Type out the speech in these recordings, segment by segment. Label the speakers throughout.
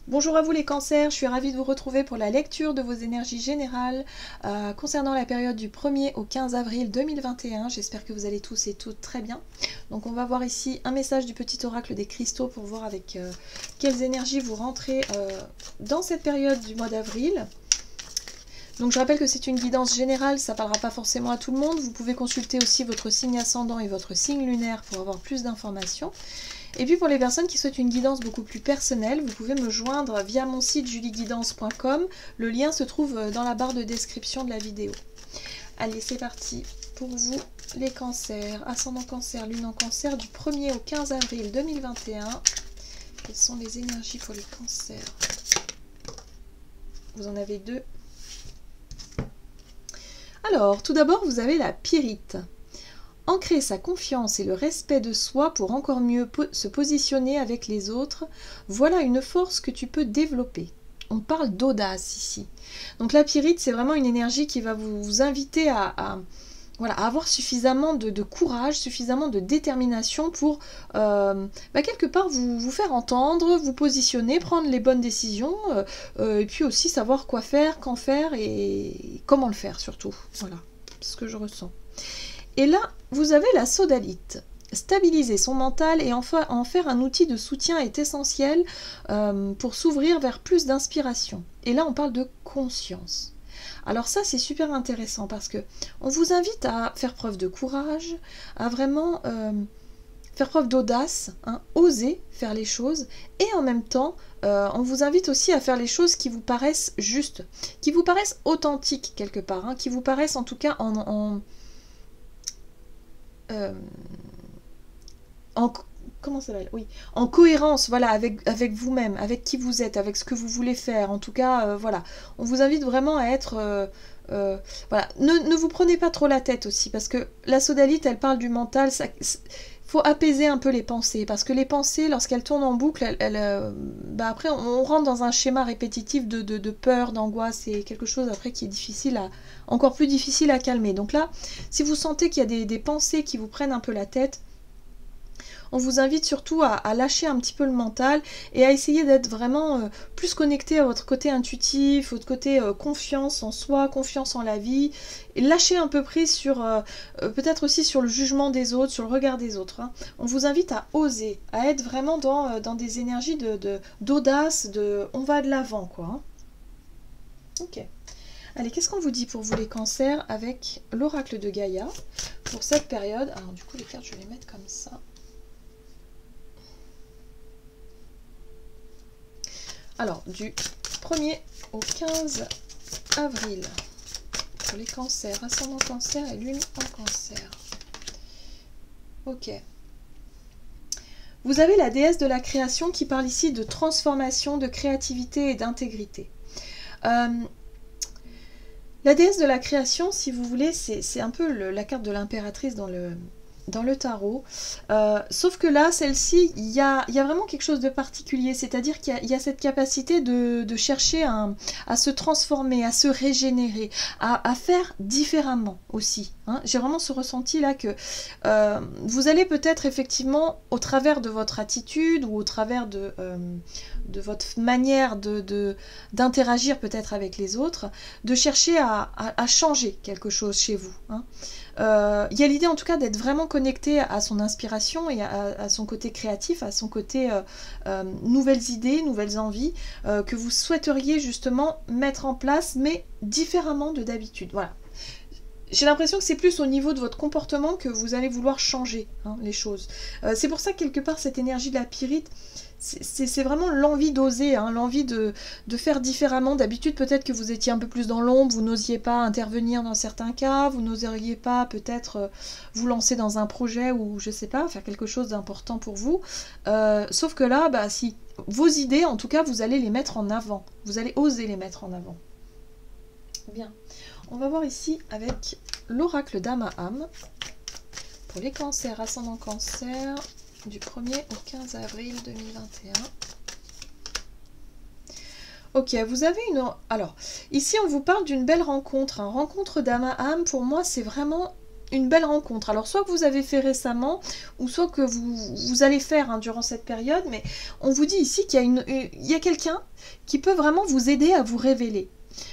Speaker 1: Bonjour à vous les cancers, je suis ravie de vous retrouver pour la lecture de vos énergies générales concernant la période du 1er au 15 avril 2021. J'espère que vous allez tous et toutes très bien. Donc on va voir ici un message du petit oracle des cristaux pour voir avec quelles énergies vous rentrez dans cette période du mois d'avril. Donc je rappelle que c'est une guidance générale, ça ne parlera pas forcément à tout le monde. Vous pouvez consulter aussi votre signe ascendant et votre signe lunaire pour avoir plus d'informations. Et puis pour les personnes qui souhaitent une guidance beaucoup plus personnelle, vous pouvez me joindre via mon site julieguidance.com. Le lien se trouve dans la barre de description de la vidéo. Allez, c'est parti pour vous les cancers. Ascendant cancer, lune en cancer du 1er au 15 avril 2021. Quelles sont les énergies pour les cancers? Vous en avez deux. Alors, tout d'abord, vous avez la pyrite. Ancrer sa confiance et le respect de soi pour encore mieux se positionner avec les autres, voilà une force que tu peux développer. On parle d'audace ici. Donc la pyrite, c'est vraiment une énergie qui va vous inviter à avoir suffisamment de courage, suffisamment de détermination pour quelque part vous faire entendre, vous positionner, prendre les bonnes décisions, et puis aussi savoir quoi faire, quand faire et comment le faire surtout. Voilà, c'est ce que je ressens. Et là, vous avez la sodalite. Stabiliser son mental et enfin en faire un outil de soutien est essentiel pour s'ouvrir vers plus d'inspiration. Et là, on parle de conscience. Alors ça, c'est super intéressant parce que on vous invite à faire preuve de courage, à vraiment faire preuve d'audace, oser faire les choses. Et en même temps, on vous invite aussi à faire les choses qui vous paraissent justes, qui vous paraissent authentiques quelque part, qui vous paraissent en tout cas comment ça s'appelle? Oui, en cohérence, voilà, avec vous-même, avec qui vous êtes, avec ce que vous voulez faire. En tout cas, voilà, on vous invite vraiment à être, voilà, ne vous prenez pas trop la tête aussi, parce que la sodalite, elle parle du mental. Faut apaiser un peu les pensées, parce que les pensées, lorsqu'elles tournent en boucle, après on rentre dans un schéma répétitif de peur, d'angoisse, c'est quelque chose après qui est difficile encore plus difficile à calmer. Donc là, si vous sentez qu'il y a des pensées qui vous prennent un peu la tête, on vous invite surtout à lâcher un petit peu le mental et à essayer d'être vraiment plus connecté à votre côté intuitif, votre côté confiance en soi, confiance en la vie, et lâcher un peu prise sur peut-être aussi sur le jugement des autres, sur le regard des autres. On vous invite à oser, à être vraiment dans des énergies d'audace, on va de l'avant quoi. Ok. Allez, qu'est-ce qu'on vous dit pour vous les cancers avec l'oracle de Gaïa pour cette période? Alors du coup les cartes je vais les mettre comme ça. Alors, du 1er au 15 avril, pour les cancers, ascendant cancer et lune en cancer. Ok. Vous avez la déesse de la création qui parle ici de transformation, de créativité et d'intégrité. La déesse de la création, si vous voulez, c'est un peu la carte de l'impératrice dans le tarot, sauf que là, celle-ci, il y a vraiment quelque chose de particulier, c'est-à-dire qu'il y a cette capacité de chercher à se transformer, à se régénérer, à faire différemment aussi. J'ai vraiment ce ressenti-là que vous allez peut-être effectivement, au travers de votre attitude ou au travers de votre manière d'interagir peut-être avec les autres, de chercher à changer quelque chose chez vous. Il y a l'idée en tout cas d'être vraiment connecté à son inspiration et à son côté créatif, à son côté nouvelles idées, nouvelles envies que vous souhaiteriez justement mettre en place, mais différemment de d'habitude. Voilà. J'ai l'impression que c'est plus au niveau de votre comportement que vous allez vouloir changer les choses. C'est pour ça que quelque part cette énergie de la pyrite, c'est vraiment l'envie d'oser, l'envie de faire différemment. D'habitude peut-être que vous étiez un peu plus dans l'ombre, vous n'osiez pas intervenir dans certains cas, vous n'oseriez pas peut-être vous lancer dans un projet ou je sais pas, faire quelque chose d'important pour vous. Sauf que là, si vos idées, en tout cas, vous allez les mettre en avant. Vous allez oser les mettre en avant. Bien. On va voir ici avec l'oracle d'Amaham pour les cancers, ascendant cancer du 1er au 15 avril 2021. Ok, vous avez Alors, ici on vous parle d'une belle rencontre. Rencontre d'Amaham, pour moi c'est vraiment une belle rencontre. Alors soit que vous avez fait récemment, ou soit que vous allez faire hein, durant cette période, mais on vous dit ici qu'il y a quelqu'un qui peut vraiment vous aider à vous révéler.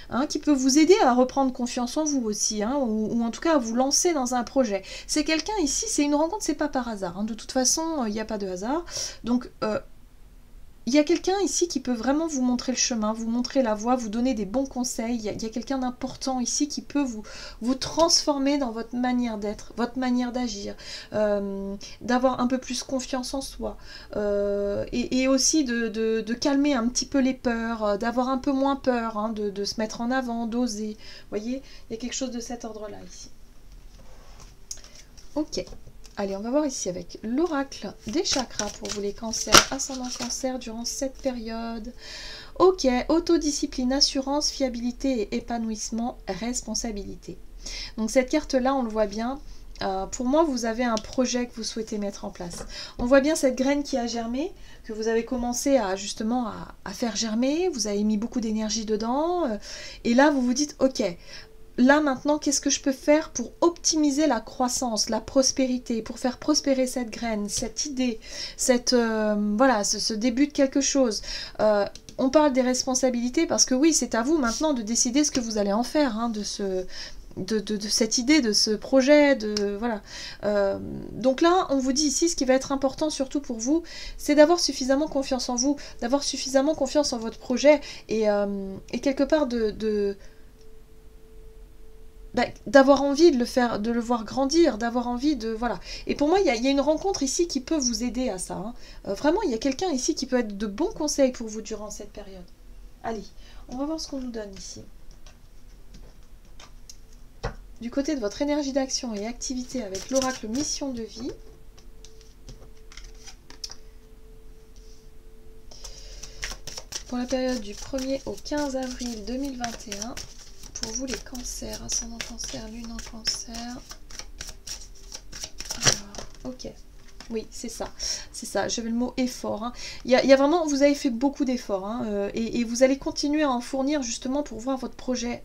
Speaker 1: Hein, qui peut vous aider à reprendre confiance en vous aussi, hein, ou en tout cas à vous lancer dans un projet. C'est quelqu'un ici, c'est une rencontre, c'est pas par hasard. Hein, de toute façon, il n'y a pas de hasard. Donc, il y a quelqu'un ici qui peut vraiment vous montrer le chemin, vous montrer la voie, vous donner des bons conseils. Il y a quelqu'un d'important ici qui peut vous transformer dans votre manière d'être, votre manière d'agir, d'avoir un peu plus confiance en soi, et aussi de calmer un petit peu les peurs, d'avoir un peu moins peur, hein, de se mettre en avant, d'oser. Vous voyez, il y a quelque chose de cet ordre-là ici. Ok. Allez, on va voir ici avec l'oracle des chakras pour vous les cancers, ascendant cancer durant cette période. Ok, autodiscipline, assurance, fiabilité et épanouissement, responsabilité. Donc cette carte-là, on le voit bien. Pour moi, vous avez un projet que vous souhaitez mettre en place. On voit bien cette graine qui a germé, que vous avez commencé à justement à faire germer. Vous avez mis beaucoup d'énergie dedans. Et là, vous vous dites, ok, là maintenant, qu'est-ce que je peux faire pour optimiser la croissance, la prospérité, pour faire prospérer cette graine, cette idée, voilà, ce début de quelque chose. On parle des responsabilités parce que oui, c'est à vous maintenant de décider ce que vous allez en faire, hein, de cette idée, de ce projet, voilà. Donc là, on vous dit ici, ce qui va être important surtout pour vous, c'est d'avoir suffisamment confiance en vous, d'avoir suffisamment confiance en votre projet et quelque part d'avoir envie de le faire, de le voir grandir, d'avoir envie de... Voilà. Et pour moi, il y a une rencontre ici qui peut vous aider à ça. Hein. Vraiment, il y a quelqu'un ici qui peut être de bons conseils pour vous durant cette période. Allez, on va voir ce qu'on nous donne ici. Du côté de votre énergie d'action et activité avec l'oracle mission de vie. Pour la période du 1er au 15 avril 2021... Pour vous les cancers, ascendant cancer, lune en cancer. Alors, ok. Oui, c'est ça, j'avais le mot effort. Hein. Il y a vraiment, vous avez fait beaucoup d'efforts, hein, et vous allez continuer à en fournir justement pour voir votre projet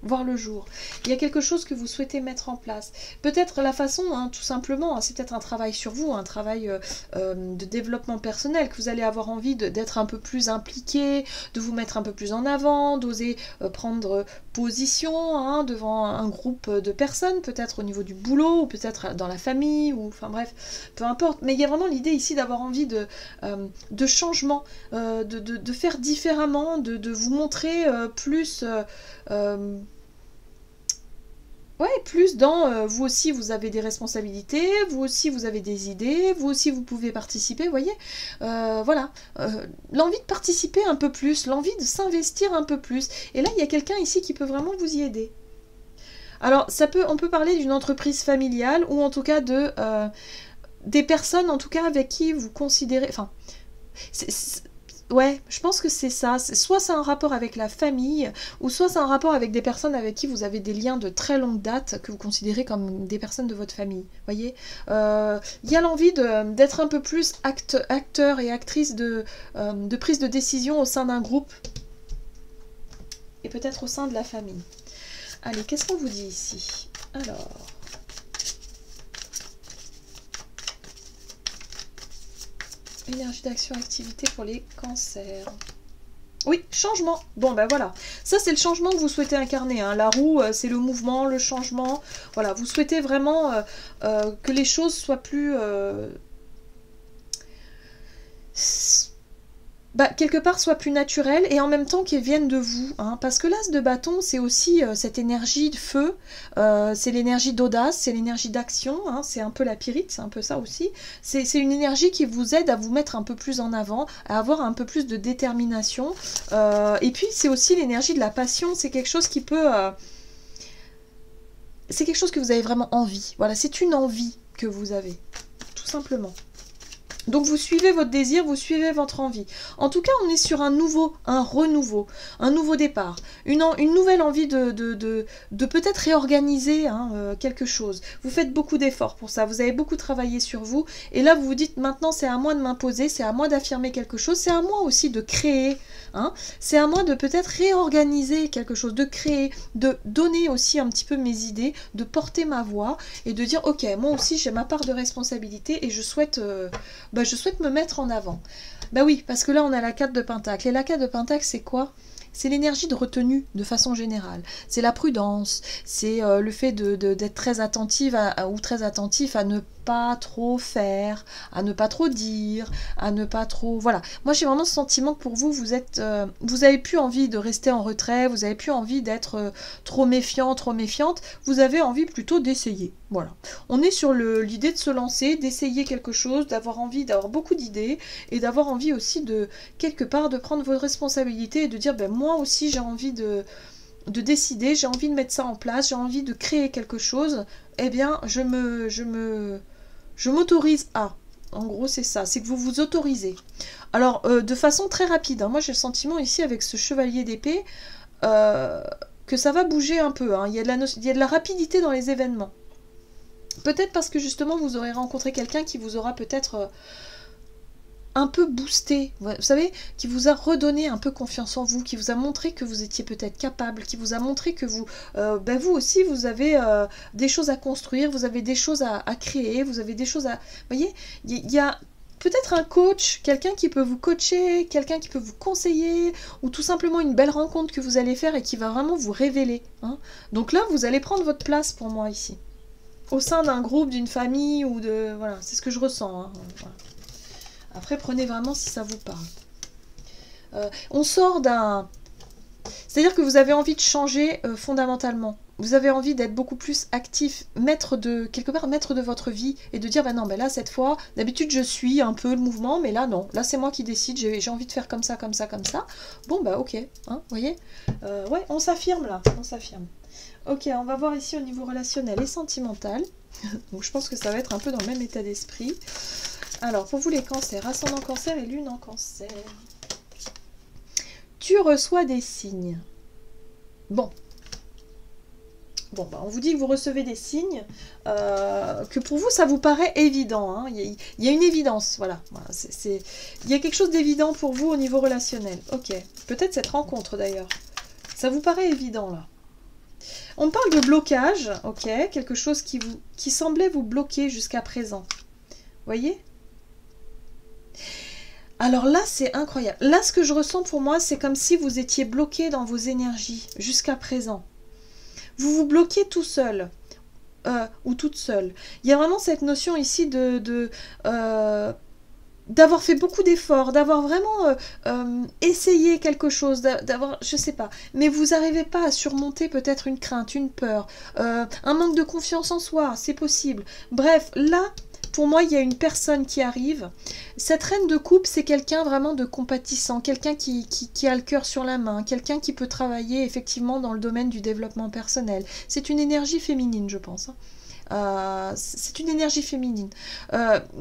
Speaker 1: voir le jour. Il y a quelque chose que vous souhaitez mettre en place. Peut-être la façon, hein, tout simplement, hein, c'est peut-être un travail sur vous, un travail de développement personnel, que vous allez avoir envie d'être un peu plus impliqué, de vous mettre un peu plus en avant, d'oser prendre position hein, devant un groupe de personnes, peut-être au niveau du boulot, ou peut-être dans la famille, ou enfin bref, peu importe. Mais il y a vraiment l'idée ici d'avoir envie de changement, de faire différemment, de vous montrer plus... ouais, plus dans vous aussi vous avez des responsabilités, vous aussi vous avez des idées, vous aussi vous pouvez participer, vous voyez, voilà, l'envie de participer un peu plus, l'envie de s'investir un peu plus, et là il y a quelqu'un ici qui peut vraiment vous y aider. Alors on peut parler d'une entreprise familiale, ou en tout cas des personnes en tout cas avec qui vous considérez, enfin, ouais, je pense que c'est ça. Soit c'est un rapport avec la famille, ou soit c'est un rapport avec des personnes avec qui vous avez des liens de très longue date, que vous considérez comme des personnes de votre famille. Voyez, il y a l'envie d'être un peu plus acteur et actrice de prise de décision au sein d'un groupe, et peut-être au sein de la famille. Allez, qu'est-ce qu'on vous dit ici? Alors... énergie d'action, activité pour les cancers. Oui, changement. Bon, ben voilà. Ça, c'est le changement que vous souhaitez incarner. Hein. La roue, c'est le mouvement, le changement. Voilà, vous souhaitez vraiment que les choses soient plus... quelque part soit plus naturel, et en même temps qu'elles viennent de vous, hein, parce que l'as de bâton c'est aussi cette énergie de feu, c'est l'énergie d'audace, c'est l'énergie d'action, hein, c'est un peu la pyrite, c'est un peu ça aussi, c'est une énergie qui vous aide à vous mettre un peu plus en avant, à avoir un peu plus de détermination, et puis c'est aussi l'énergie de la passion, c'est quelque chose qui peut... c'est quelque chose que vous avez vraiment envie, voilà, c'est une envie que vous avez, tout simplement. Donc vous suivez votre désir, vous suivez votre envie. En tout cas, on est sur un renouveau, un nouveau départ, une nouvelle envie de peut-être réorganiser hein, quelque chose. Vous faites beaucoup d'efforts pour ça, vous avez beaucoup travaillé sur vous, et là vous vous dites maintenant c'est à moi de m'imposer, c'est à moi d'affirmer quelque chose, c'est à moi aussi de créer hein. C'est à moi de peut-être réorganiser quelque chose, de créer, de donner aussi un petit peu mes idées, de porter ma voix et de dire ok, moi aussi j'ai ma part de responsabilité et je souhaite me mettre en avant. Bah oui, parce que là on a la 4 de Pentacle. Et la 4 de Pentacle, c'est quoi? C'est l'énergie de retenue de façon générale. C'est la prudence, c'est le fait d'être très attentive ou très attentif à ne pas trop faire, à ne pas trop dire, à ne pas trop... Voilà. Moi, j'ai vraiment ce sentiment que pour vous, vous avez plus envie de rester en retrait, vous avez plus envie d'être trop méfiant, trop méfiante. Vous avez envie plutôt d'essayer. Voilà. On est sur l'idée de se lancer, d'essayer quelque chose, d'avoir envie d'avoir beaucoup d'idées et d'avoir envie aussi de, quelque part, de prendre vos responsabilités et de dire, ben moi aussi j'ai envie de décider, j'ai envie de mettre ça en place, j'ai envie de créer quelque chose, eh bien je m'autorise à. En gros c'est ça, c'est que vous vous autorisez. Alors de façon très rapide, hein, moi j'ai le sentiment ici avec ce chevalier d'épée que ça va bouger un peu, hein. Il y a de la rapidité dans les événements. Peut-être parce que justement vous aurez rencontré quelqu'un qui vous aura peut-être un peu boosté, vous savez, qui vous a redonné un peu confiance en vous, qui vous a montré que vous étiez peut-être capable, qui vous a montré que vous, vous aussi, vous avez des choses à construire, vous avez des choses à créer, vous avez des choses à... Vous voyez, il y a peut-être un coach, quelqu'un qui peut vous coacher, quelqu'un qui peut vous conseiller, ou tout simplement une belle rencontre que vous allez faire et qui va vraiment vous révéler. Hein. Donc là, vous allez prendre votre place pour moi ici. Au sein d'un groupe, d'une famille, ou de... Voilà, c'est ce que je ressens. Hein. Voilà. Après, prenez vraiment si ça vous parle. On sort d'un... C'est-à-dire que vous avez envie de changer fondamentalement. Vous avez envie d'être beaucoup plus actif, quelque part maître de votre vie et de dire, bah non, bah là, cette fois, d'habitude, je suis un peu le mouvement, mais là, non. Là, c'est moi qui décide, j'ai envie de faire comme ça, comme ça, comme ça. Bon, bah ok, hein, vous voyez ouais, on s'affirme là, on s'affirme. Ok, on va voir ici au niveau relationnel et sentimental. Donc, je pense que ça va être un peu dans le même état d'esprit. Alors, pour vous les cancers, ascendant cancer et lune en cancer. Tu reçois des signes. Bon. Bon, bah, on vous dit que vous recevez des signes, que pour vous, ça vous paraît évident. Hein. Il y a une évidence, voilà. Il y a quelque chose d'évident pour vous au niveau relationnel. Ok. Peut-être cette rencontre, d'ailleurs. Ça vous paraît évident, là. On parle de blocage, ok. Quelque chose qui semblait vous bloquer jusqu'à présent. Voyez ? Alors là, c'est incroyable. Là, ce que je ressens pour moi, c'est comme si vous étiez bloqué dans vos énergies jusqu'à présent. Vous vous bloquez tout seul ou toute seule. Il y a vraiment cette notion ici d'avoir fait beaucoup d'efforts, d'avoir vraiment essayé quelque chose, d'avoir, je sais pas, mais vous n'arrivez pas à surmonter peut-être une crainte, une peur, un manque de confiance en soi, c'est possible. Bref, là... Pour moi, il y a une personne qui arrive. Cette reine de coupe, c'est quelqu'un vraiment de compatissant, quelqu'un qui a le cœur sur la main, quelqu'un qui peut travailler effectivement dans le domaine du développement personnel. C'est une énergie féminine, je pense. C'est une énergie féminine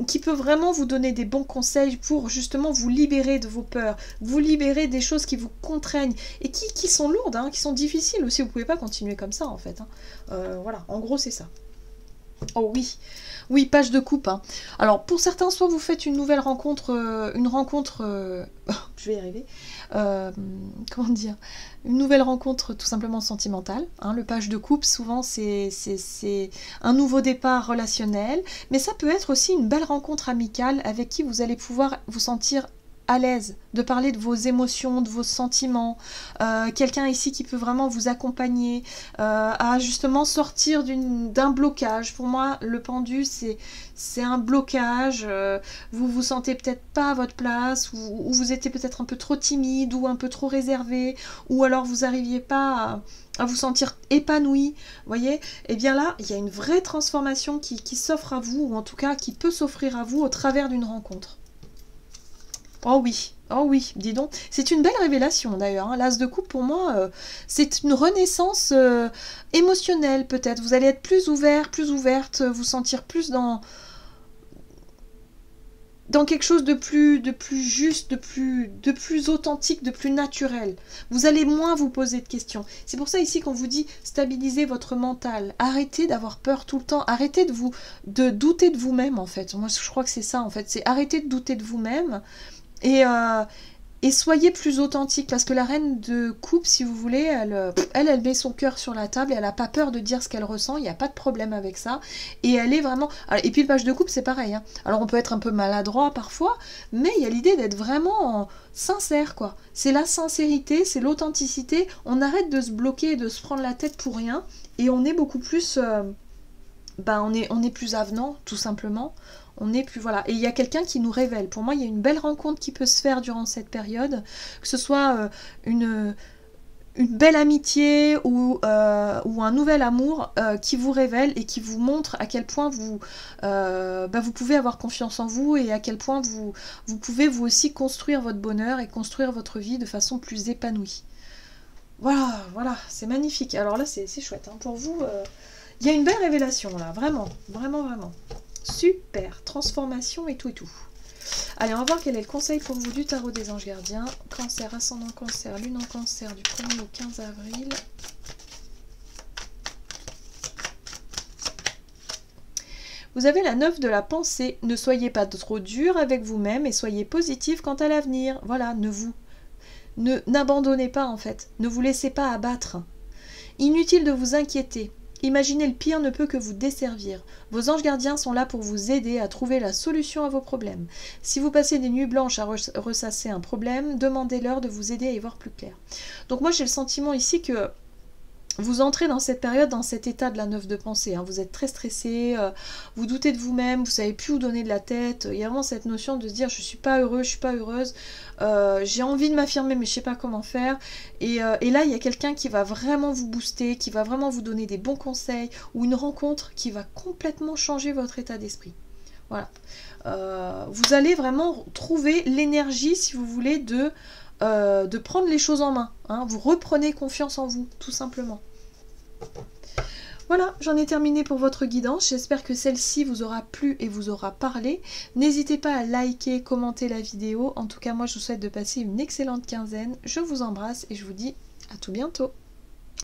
Speaker 1: qui peut vraiment vous donner des bons conseils pour justement vous libérer de vos peurs, vous libérer des choses qui vous contraignent et qui sont lourdes, hein, qui sont difficiles aussi. Vous ne pouvez pas continuer comme ça, en fait. Hein. Voilà, en gros, c'est ça. Oh oui. Oui, page de coupe. Hein. Alors, pour certains, soit vous faites une nouvelle rencontre, je vais y arriver, comment dire, une nouvelle rencontre tout simplement sentimentale. Hein. Le page de coupe, souvent, c'est un nouveau départ relationnel, mais ça peut être aussi une belle rencontre amicale avec qui vous allez pouvoir vous sentir à l'aise de parler de vos émotions, de vos sentiments, quelqu'un ici qui peut vraiment vous accompagner à justement sortir d'un blocage. Pour moi, le pendu, c'est un blocage, vous vous sentez peut-être pas à votre place, ou vous étiez peut-être un peu trop timide, ou un peu trop réservé, ou alors vous n'arriviez pas à vous sentir épanoui, voyez, et bien là, il y a une vraie transformation qui s'offre à vous, ou en tout cas qui peut s'offrir à vous au travers d'une rencontre. Oh oui, dis donc. C'est une belle révélation d'ailleurs. Hein. L'as de coupe, pour moi, c'est une renaissance émotionnelle peut-être. Vous allez être plus ouvert, plus ouverte, vous sentir plus dans quelque chose de plus juste, de plus authentique, de plus naturel. Vous allez moins vous poser de questions. C'est pour ça ici qu'on vous dit stabilisez votre mental. Arrêtez d'avoir peur tout le temps. Arrêtez de douter de vous-même en fait. Moi je crois que c'est ça en fait. C'est arrêter de douter de vous-même. et soyez plus authentique, parce que la reine de coupe, si vous voulez, elle met son cœur sur la table et elle n'a pas peur de dire ce qu'elle ressent, il n'y a pas de problème avec ça, et elle est vraiment... Et puis le page de coupe, c'est pareil, hein. Alors on peut être un peu maladroit parfois, mais il y a l'idée d'être vraiment sincère, quoi. C'est la sincérité, c'est l'authenticité, on arrête de se bloquer et de se prendre la tête pour rien, et on est beaucoup plus... on est plus avenant, tout simplement. On est plus, voilà. Et il y a quelqu'un qui nous révèle. Pour moi, il y a une belle rencontre qui peut se faire durant cette période, que ce soit une belle amitié ou un nouvel amour qui vous révèle et qui vous montre à quel point vous pouvez avoir confiance en vous et à quel point vous pouvez vous aussi construire votre bonheur et construire votre vie de façon plus épanouie. Voilà, c'est magnifique. Alors là, c'est chouette. Hein. Pour vous, il y a une belle révélation là, vraiment, vraiment, vraiment. Super, transformation et tout et tout. Allez, on va voir quel est le conseil pour vous du tarot des anges gardiens. Cancer, ascendant cancer, lune en cancer du 1er au 15 avril. Vous avez la 9 de la pensée. Ne soyez pas trop dur avec vous-même et soyez positif quant à l'avenir. Voilà, n'abandonnez pas en fait. Ne vous laissez pas abattre. Inutile de vous inquiéter. Imaginez le pire ne peut que vous desservir. Vos anges gardiens sont là pour vous aider à trouver la solution à vos problèmes. Si vous passez des nuits blanches à ressasser un problème, demandez-leur de vous aider à y voir plus clair. Donc moi j'ai le sentiment ici que vous entrez dans cette période, dans cet état de la 9 de pensée. Hein. Vous êtes très stressé, vous doutez de vous-même, vous savez plus où donner de la tête. Il y a vraiment cette notion de se dire je suis pas heureux, je suis pas heureuse, j'ai envie de m'affirmer mais je sais pas comment faire. Et là il y a quelqu'un qui va vraiment vous booster, qui va vraiment vous donner des bons conseils ou une rencontre qui va complètement changer votre état d'esprit. Voilà. Vous allez vraiment trouver l'énergie, si vous voulez, de prendre les choses en main. Hein. Vous reprenez confiance en vous, tout simplement. Voilà, j'en ai terminé pour votre guidance. J'espère que celle-ci vous aura plu et vous aura parlé. N'hésitez pas à liker, commenter la vidéo. En tout cas, moi, je vous souhaite de passer une excellente quinzaine. Je vous embrasse et je vous dis à tout bientôt.